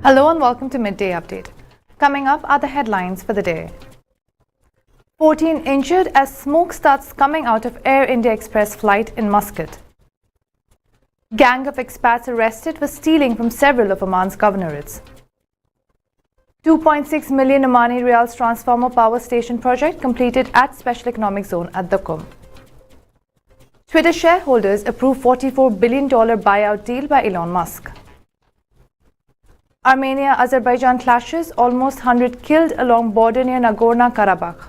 Hello and welcome to Midday Update. Coming up are the headlines for the day. 14 injured as smoke starts coming out of Air India Express flight in Muscat. Gang of expats arrested for stealing from several of Oman's governorates. 2.6 million Omani Riyals transformer power station project completed at Special Economic Zone at Dukum. Twitter shareholders approve $44 billion buyout deal by Elon Musk. Armenia-Azerbaijan clashes, almost 100 killed along border near Nagorno-Karabakh.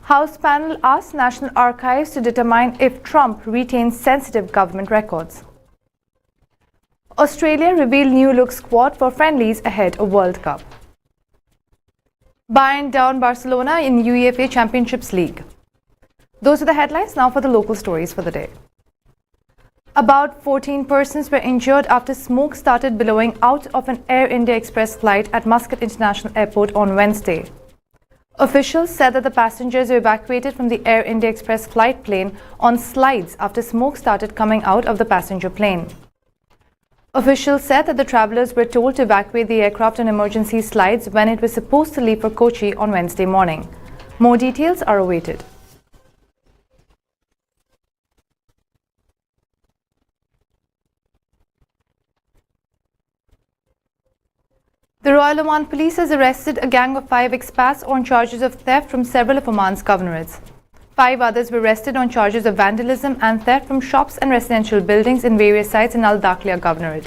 House panel asks National Archives to determine if Trump retains sensitive government records. Australia revealed new look squad for friendlies ahead of World Cup. Bayern down Barcelona in UEFA Championships League. Those are the headlines. Now for the local stories for the day. About 14 persons were injured after smoke started billowing out of an Air India Express flight at Muscat International Airport on Wednesday. Officials said that the passengers were evacuated from the Air India Express flight plane on slides after smoke started coming out of the passenger plane. Officials said that the travelers were told to evacuate the aircraft on emergency slides when it was supposed to leave for Kochi on Wednesday morning. More details are awaited. The Royal Oman Police has arrested a gang of 5 expats on charges of theft from several of Oman's governorates. 5 others were arrested on charges of vandalism and theft from shops and residential buildings in various sites in Al Dakhla Governorate.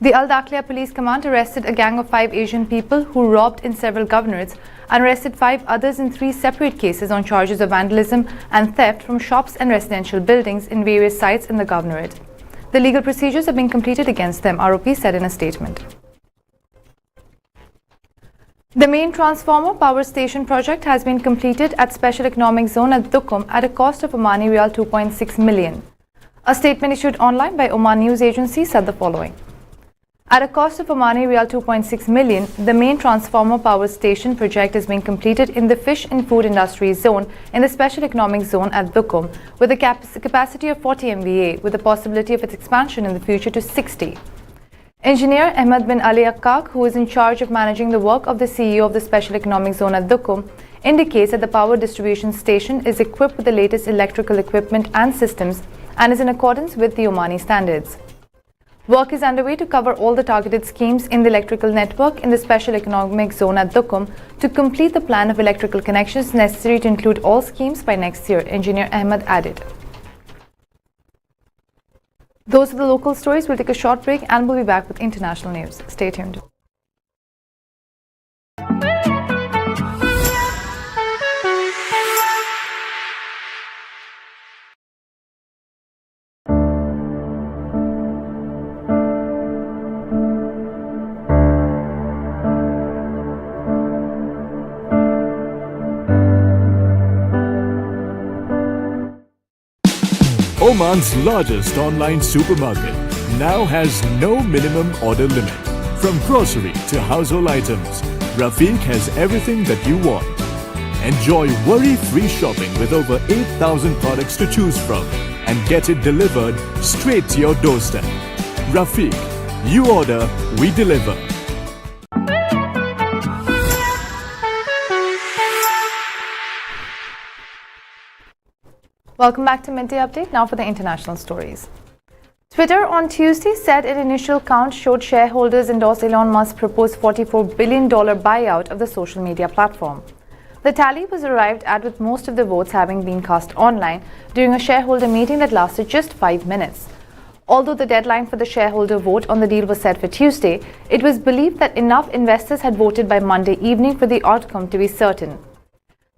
The Al Dakhla Police Command arrested a gang of 5 Asian people who robbed in several governorates and arrested 5 others in 3 separate cases on charges of vandalism and theft from shops and residential buildings in various sites in the governorate. The legal procedures have been completed against them, ROP said in a statement. The main transformer power station project has been completed at Special Economic Zone at Dukum at a cost of Omani Riyal 2.6 million. A statement issued online by Oman News Agency said the following. At a cost of Omani Riyal 2.6 million, the main transformer power station project is being completed in the fish and food industry zone in the Special Economic Zone at Dukum with a capacity of 40 MVA with the possibility of its expansion in the future to 60. Engineer Ahmed bin Ali Akkak, who is in charge of managing the work of the CEO of the Special Economic Zone at Dukum, indicates that the power distribution station is equipped with the latest electrical equipment and systems and is in accordance with the Omani standards. Work is underway to cover all the targeted schemes in the electrical network in the Special Economic Zone at Dukum to complete the plan of electrical connections necessary to include all schemes by next year, Engineer Ahmed added. Those are the local stories. We'll take a short break and we'll be back with international news. Stay tuned. Oman's largest online supermarket now has no minimum order limit. From grocery to household items, Rafiq has everything that you want. Enjoy worry-free shopping with over 8,000 products to choose from and get it delivered straight to your doorstep. Rafiq, you order, we deliver. Welcome back to Midday Update. Now for the international stories. Twitter on Tuesday said an initial count showed shareholders endorse Elon Musk's proposed $44 billion buyout of the social media platform. The tally was arrived at with most of the votes having been cast online during a shareholder meeting that lasted just 5 minutes. Although the deadline for the shareholder vote on the deal was set for Tuesday, it was believed that enough investors had voted by Monday evening for the outcome to be certain.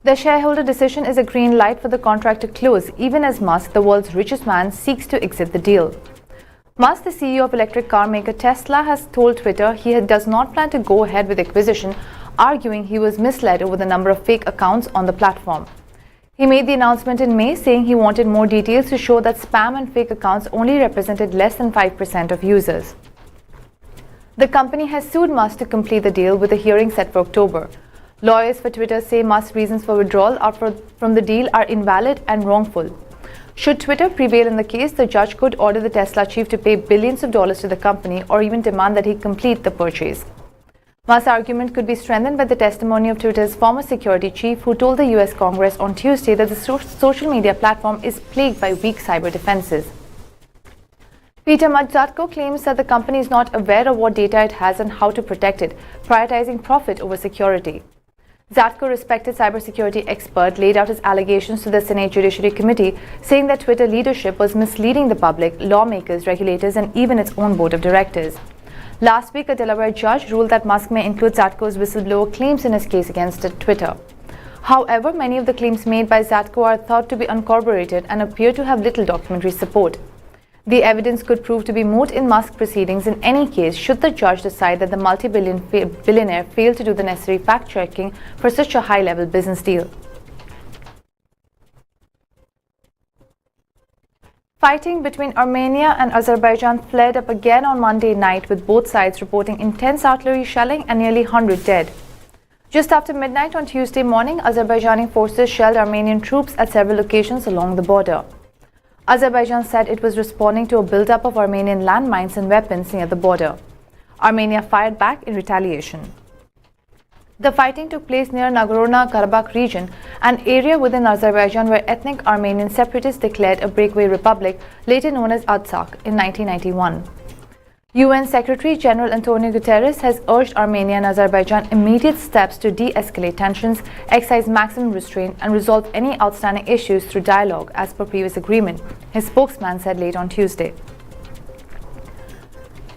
The shareholder decision is a green light for the contract to close, even as Musk, the world's richest man, seeks to exit the deal. Musk, the CEO of electric car maker Tesla, has told Twitter he does not plan to go ahead with the acquisition, arguing he was misled over the number of fake accounts on the platform. He made the announcement in May, saying he wanted more details to show that spam and fake accounts only represented less than 5% of users. The company has sued Musk to complete the deal, with a hearing set for October. Lawyers for Twitter say Musk's reasons for withdrawal from the deal are invalid and wrongful. Should Twitter prevail in the case, the judge could order the Tesla chief to pay billions of dollars to the company or even demand that he complete the purchase. Musk's argument could be strengthened by the testimony of Twitter's former security chief, who told the US Congress on Tuesday that the social media platform is plagued by weak cyber defenses. Peter Zatko claims that the company is not aware of what data it has and how to protect it, prioritizing profit over security. Zatko, respected cybersecurity expert, laid out his allegations to the Senate Judiciary Committee, saying that Twitter leadership was misleading the public, lawmakers, regulators, and even its own board of directors. Last week, a Delaware judge ruled that Musk may include Zatko's whistleblower claims in his case against Twitter. However, many of the claims made by Zatko are thought to be uncorroborated and appear to have little documentary support. The evidence could prove to be moot in Musk proceedings in any case should the judge decide that the multi-billionaire failed to do the necessary fact-checking for such a high-level business deal. Fighting between Armenia and Azerbaijan flared up again on Monday night, with both sides reporting intense artillery shelling and nearly 100 dead. Just after midnight on Tuesday morning, Azerbaijani forces shelled Armenian troops at several locations along the border. Azerbaijan said it was responding to a buildup of Armenian landmines and weapons near the border. Armenia fired back in retaliation. The fighting took place near Nagorno-Karabakh region, an area within Azerbaijan where ethnic Armenian separatists declared a breakaway republic, later known as Artsakh, in 1991. UN Secretary General Antonio Guterres has urged Armenia and Azerbaijan immediate steps to de-escalate tensions, exercise maximum restraint, and resolve any outstanding issues through dialogue, as per previous agreement, his spokesman said late on Tuesday.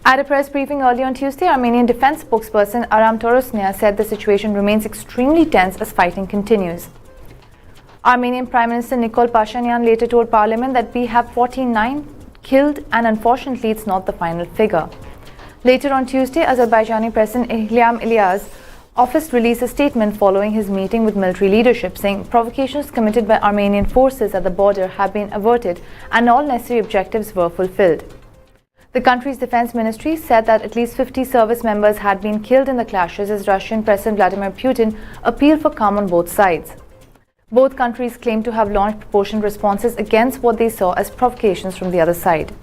At a press briefing early on Tuesday, Armenian defense spokesperson Aram Torosnaya said the situation remains extremely tense as fighting continues. Armenian Prime Minister Nikol Pashinyan later told Parliament that we have 49 killed, and unfortunately it's not the final figure. Later on Tuesday, Azerbaijani President Ilham Aliyev's office released a statement following his meeting with military leadership, saying provocations committed by Armenian forces at the border have been averted and all necessary objectives were fulfilled. The country's defense ministry said that at least 50 service members had been killed in the clashes as Russian President Vladimir Putin appealed for calm on both sides. Both countries claim to have launched proportionate responses against what they saw as provocations from the other side.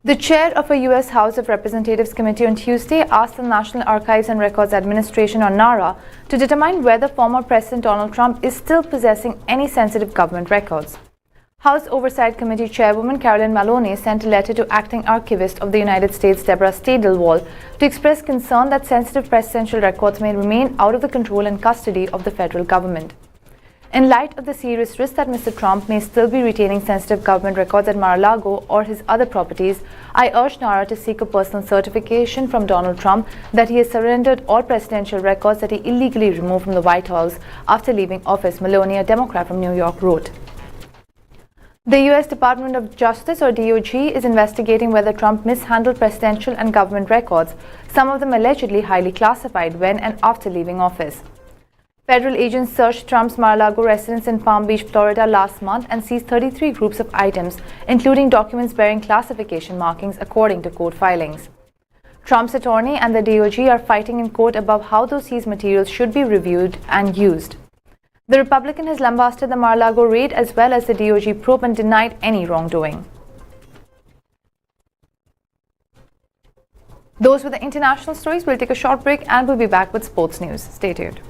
The chair of a U.S. House of Representatives committee on Tuesday asked the National Archives and Records Administration, or NARA, to determine whether former President Donald Trump is still possessing any sensitive government records. House Oversight Committee Chairwoman Carolyn Maloney sent a letter to Acting Archivist of the United States Deborah Stadel-Wall to express concern that sensitive presidential records may remain out of the control and custody of the federal government. In light of the serious risk that Mr. Trump may still be retaining sensitive government records at Mar-a-Lago or his other properties, I urge NARA to seek a personal certification from Donald Trump that he has surrendered all presidential records that he illegally removed from the White House after leaving office, Maloney, a Democrat from New York, wrote. The U.S. Department of Justice, or DOJ, is investigating whether Trump mishandled presidential and government records, some of them allegedly highly classified, when and after leaving office. Federal agents searched Trump's Mar-a-Lago residence in Palm Beach, Florida last month and seized 33 groups of items, including documents bearing classification markings, according to court filings. Trump's attorney and the DOJ are fighting in court above how those seized materials should be reviewed and used. The Republican has lambasted the Mar-a-Lago raid as well as the DOJ probe and denied any wrongdoing. Those were the international stories. We'll take a short break and we'll be back with sports news. Stay tuned.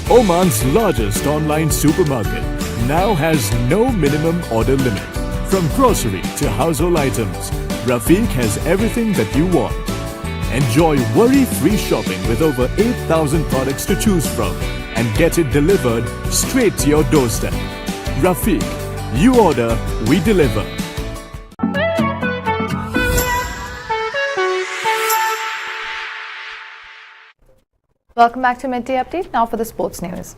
Oman's largest online supermarket now has no minimum order limit. From grocery to household items, Rafiq has everything that you want. Enjoy worry-free shopping with over 8,000 products to choose from and get it delivered straight to your doorstep. Rafiq, you order, we deliver. Welcome back to Midday Update. Now for the sports news.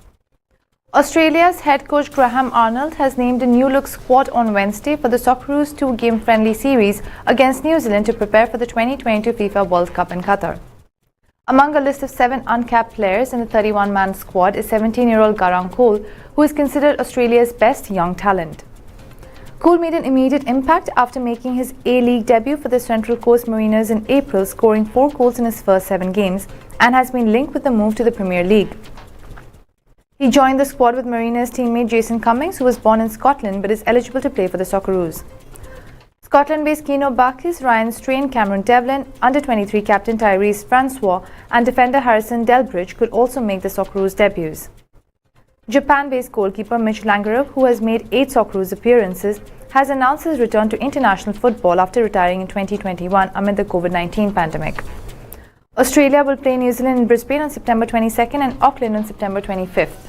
Australia's head coach Graham Arnold has named a new-look squad on Wednesday for the Socceroos two-game friendly series against New Zealand to prepare for the 2022 FIFA World Cup in Qatar. Among a list of 7 uncapped players in the 31-man squad is 17-year-old Garang Cole, who is considered Australia's best young talent. Cole made an immediate impact after making his A-League debut for the Central Coast Mariners in April, scoring 4 goals in his first 7 games, and has been linked with the move to the Premier League. He joined the squad with Mariners teammate Jason Cummings, who was born in Scotland but is eligible to play for the Socceroos. Scotland-based Keno Bakis, Ryan Strain, Cameron Devlin, under-23 captain Tyrese Francois and defender Harrison Delbridge could also make the Socceroos debuts. Japan-based goalkeeper Mitch Langerup, who has made 8 Socceroos appearances, has announced his return to international football after retiring in 2021 amid the COVID-19 pandemic. Australia will play New Zealand in Brisbane on September 22nd and Auckland on September 25th.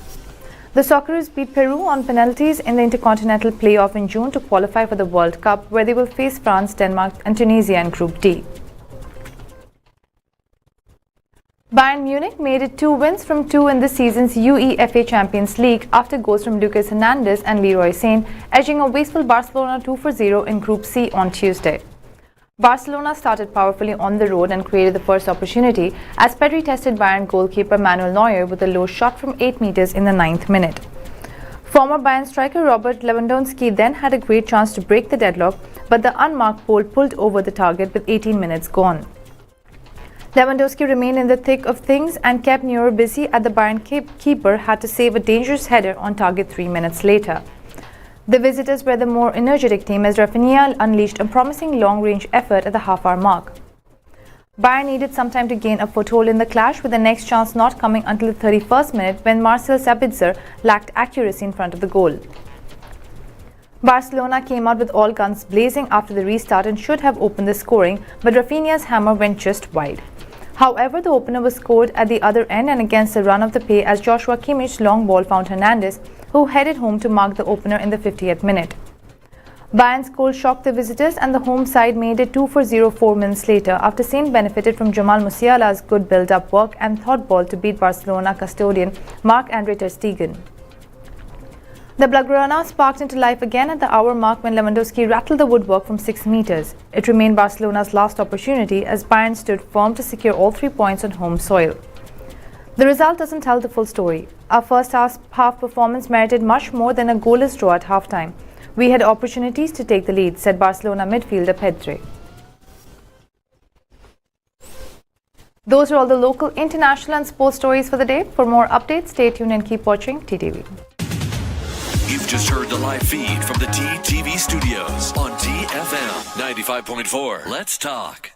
The Socceroos beat Peru on penalties in the Intercontinental Playoff in June to qualify for the World Cup, where they will face France, Denmark and Tunisia in Group D. Bayern Munich made it 2 wins from 2 in this season's UEFA Champions League after goals from Lucas Hernandez and Leroy Sane, edging a wasteful Barcelona 2-0 in Group C on Tuesday. Barcelona started powerfully on the road and created the first opportunity as Pedri tested Bayern goalkeeper Manuel Neuer with a low shot from 8 meters in the 9th minute. Former Bayern striker Robert Lewandowski then had a great chance to break the deadlock, but the unmarked ball pulled over the target with 18 minutes gone. Lewandowski remained in the thick of things and kept Neuer busy as the Bayern keeper had to save a dangerous header on target 3 minutes later. The visitors were the more energetic team as Rafinha unleashed a promising long-range effort at the half-hour mark. Bayern needed some time to gain a foothold in the clash, with the next chance not coming until the 31st minute when Marcel Sabitzer lacked accuracy in front of the goal. Barcelona came out with all guns blazing after the restart and should have opened the scoring, but Rafinha's hammer went just wide. However, the opener was scored at the other end and against the run of the play as Joshua Kimmich's long ball found Hernandez, who headed home to mark the opener in the 50th minute. Bayern's goal shocked the visitors and the home side made it 2-0 4 minutes later after Saint benefited from Jamal Musiala's good build-up work and thought ball to beat Barcelona custodian Marc-Andre ter Stegen. The Blaugrana sparked into life again at the hour mark when Lewandowski rattled the woodwork from 6 meters. It remained Barcelona's last opportunity as Bayern stood firm to secure all 3 points on home soil. The result doesn't tell the full story. Our first half performance merited much more than a goalless draw at halftime. We had opportunities to take the lead, said Barcelona midfielder Pedri. Those are all the local, international and sports stories for the day. For more updates, stay tuned and keep watching TTV. You've just heard the live feed from the TTV studios on TFM 95.4. Let's talk.